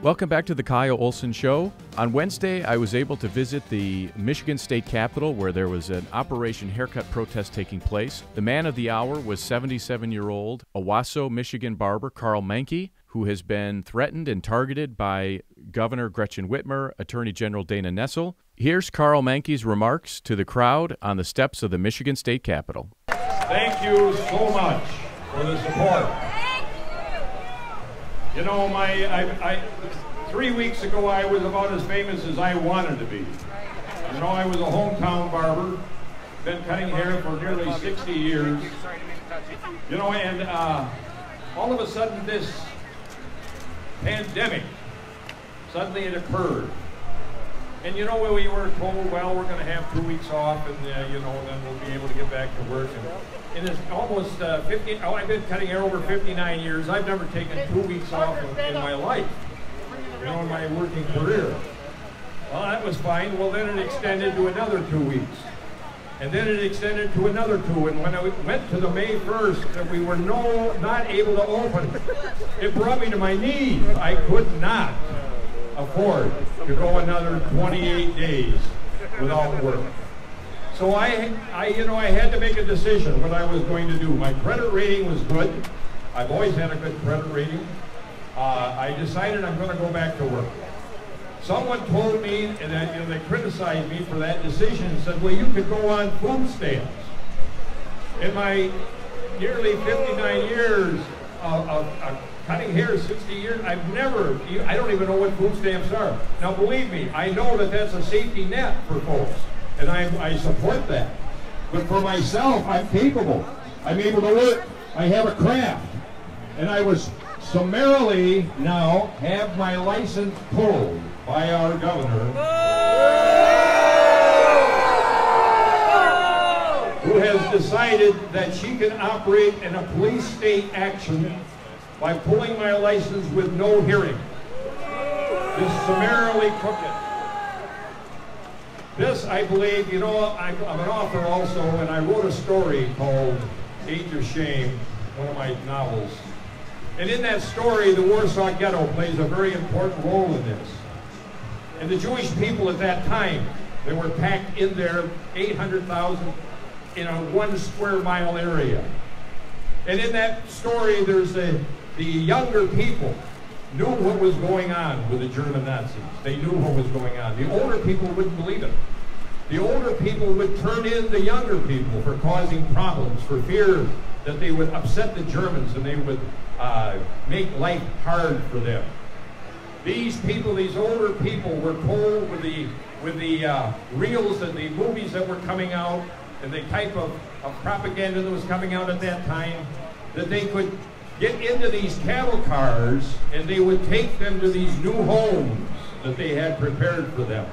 Welcome back to the Kyle Olson Show. On Wednesday, I was able to visit the Michigan State Capitol where there was an Operation Haircut protest taking place. The man of the hour was 77-year-old Owasso, Michigan barber Carl Menke, who has been threatened and targeted by Governor Gretchen Whitmer, Attorney General Dana Nessel. Here's Carl Menke's remarks to the crowd on the steps of the Michigan State Capitol. Thank you so much for the support. You know, 3 weeks ago I was about as famous as I wanted to be. You know, I was a hometown barber, been cutting hair for nearly 60 years. You know, and all of a sudden this pandemic, suddenly it occurred. And you know, we were told, well, we're going to have 2 weeks off and, you know, then we'll be able to get back to work. And it's almost I've been cutting hair over 59 years. I've never taken 2 weeks off in my life, you know, in my working career. Well, that was fine. Well, then it extended to another 2 weeks. And then it extended to another 2. And when I went to the May 1st that we were not able to open, it brought me to my knees. I could not afford to go another 28 days without work. So I had to make a decision what I was going to do. My credit rating was good. I've always had a good credit rating. I decided I'm going to go back to work. Someone told me, and they criticized me for that decision and said, well, you could go on food stamps. In my nearly 59 years of cutting hair, 60 years, I don't even know what food stamps are. Now believe me, I know that that's a safety net for folks, and I support that. But for myself, I'm capable. I'm able to work. I have a craft. And I was summarily now have my license pulled by our governor, who has decided that she can operate in a police state action by pulling my license with no hearing. Just summarily took it. This, I believe, you know, I'm an author also, and I wrote a story called Age of Shame, one of my novels. And in that story, the Warsaw Ghetto plays a very important role in this. And the Jewish people at that time, they were packed in there, 800,000 in a 1 square mile area. And in that story, there's the younger people knew what was going on with the German Nazis. They knew what was going on. The older people wouldn't believe it. The older people would turn in the younger people for causing problems, for fear that they would upset the Germans and they would make life hard for them. These people, these older people, were told with the reels and the movies that were coming out and the type of propaganda that was coming out at that time, that they could get into these cattle cars and they would take them to these new homes that they had prepared for them.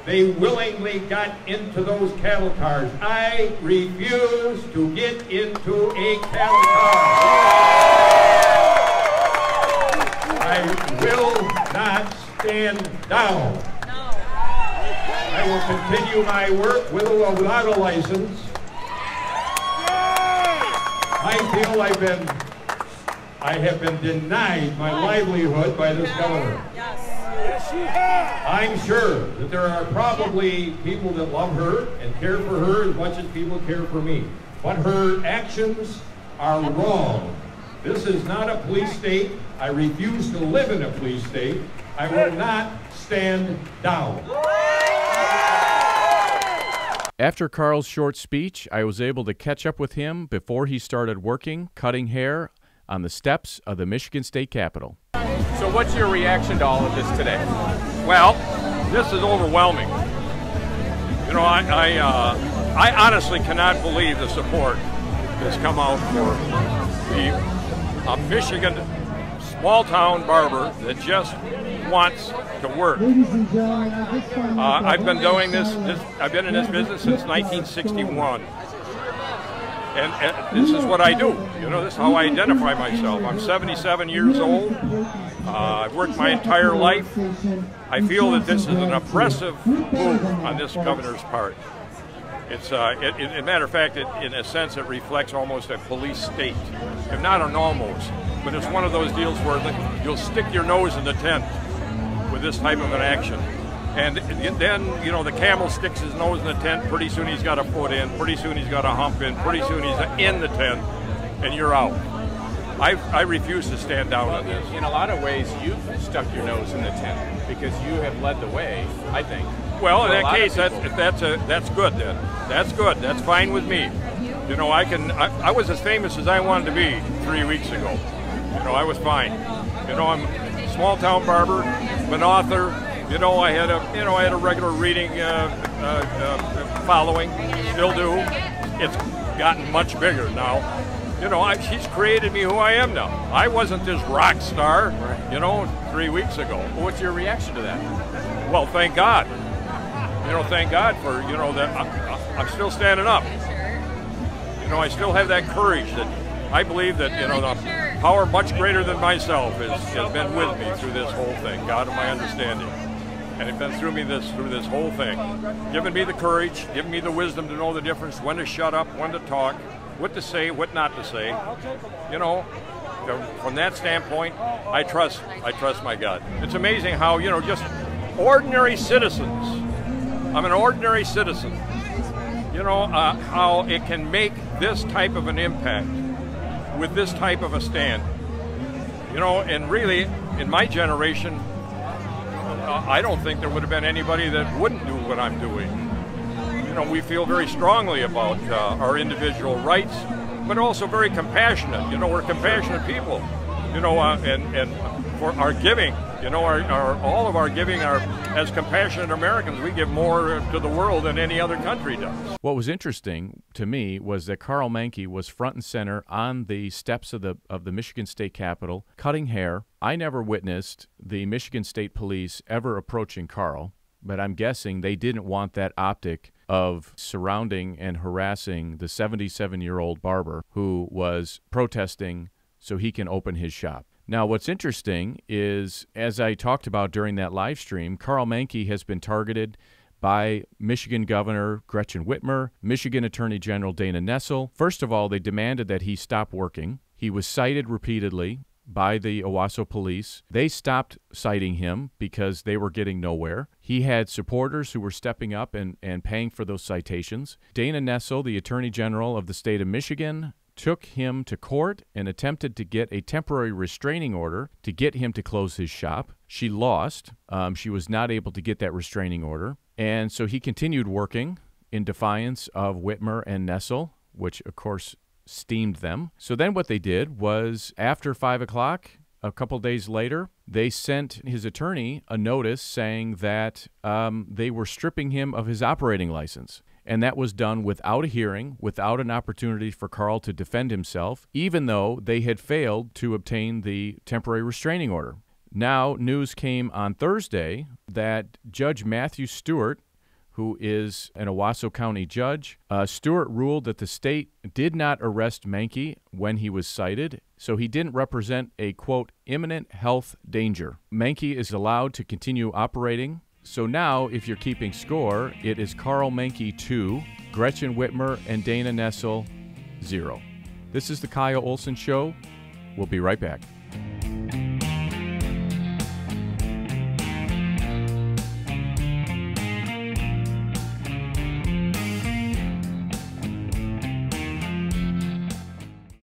They willingly got into those cattle cars. I refuse to get into a cattle car. I will not stand down. I will continue my work with or without a license. I feel I have been denied my livelihood by this governor. I'm sure that there are probably people that love her and care for her as much as people care for me. But her actions are wrong. This is not a police state. I refuse to live in a police state. I will not stand down. After Carl's short speech, I was able to catch up with him before he started working, cutting hair on the steps of the Michigan State Capitol. So what's your reaction to all of this today? Well, this is overwhelming. You know, I honestly cannot believe the support that's come out for a Michigan small-town barber that just wants to work. I've been doing I've been in this business since 1961. And this is what I do. You know, this is how I identify myself. I'm 77 years old. I've worked my entire life. I feel that this is an oppressive move on this governor's part. It's, as a matter of fact, in a sense, it reflects almost a police state, if not an almost. But it's one of those deals where you'll stick your nose in the tent with this type of an action. And then, you know, the camel sticks his nose in the tent. Pretty soon he's got a foot in. Pretty soon he's got a hump in. Pretty soon he's in the tent, and you're out. I refuse to stand down on this. In a lot of ways, you've stuck your nose in the tent because you have led the way, I think. Well, in that case, that's good then. That's good. That's fine with me. You know, I was as famous as I wanted to be 3 weeks ago. You know, I was fine. You know, I'm a small town barber, I'm an author. You know, I had a regular reading following. Still do. It's gotten much bigger now. You know, she's created me who I am now. I wasn't this rock star, you know, 3 weeks ago. Well, what's your reaction to that? Well, thank God. You know, thank God for, you know, that I'm still standing up. You know, I still have that courage that I believe that, you know, the power much greater than myself has been with me through this whole thing, God of my understanding. And it's been through this whole thing. Giving me the courage, giving me the wisdom to know the difference, when to shut up, when to talk, what to say, what not to say. You know, from that standpoint, I trust my God. It's amazing how, you know, just ordinary citizens, I'm an ordinary citizen, you know, how it can make this type of an impact with this type of a stand. You know, and really, in my generation, I don't think there would have been anybody that wouldn't do what I'm doing. You know, we feel very strongly about our individual rights, but also very compassionate. You know, we're compassionate people. You know, and for our giving, you know, all of our giving are, as compassionate Americans, we give more to the world than any other country does. What was interesting to me was that Carl Menke was front and center on the steps of the Michigan State Capitol, cutting hair. I never witnessed the Michigan State Police ever approaching Carl, but I'm guessing they didn't want that optic of surrounding and harassing the 77-year-old barber who was protesting so he can open his shop. Now, what's interesting is, as I talked about during that live stream, Carl Menke has been targeted by Michigan Governor Gretchen Whitmer, Michigan Attorney General Dana Nessel. First of all, they demanded that he stop working. He was cited repeatedly by the Owasso police. They stopped citing him because they were getting nowhere. He had supporters who were stepping up and paying for those citations. Dana Nessel, the Attorney General of the state of Michigan, took him to court and attempted to get a temporary restraining order to get him to close his shop. She lost. She was not able to get that restraining order. And so he continued working in defiance of Whitmer and Nessel, which, of course, steamed them. So then what they did was, after 5 o'clock, a couple days later, they sent his attorney a notice saying that they were stripping him of his operating license. And that was done without a hearing, without an opportunity for Carl to defend himself, even though they had failed to obtain the temporary restraining order. Now, news came on Thursday that Judge Matthew Stewart, who is an Owasso County judge, Stewart ruled that the state did not arrest Menke when he was cited, so he didn't represent a, quote, imminent health danger. Menke is allowed to continue operating. So now, if you're keeping score, it is Carl Menke 2, Gretchen Whitmer and Dana Nessel 0. This is the Kyle Olson Show. We'll be right back.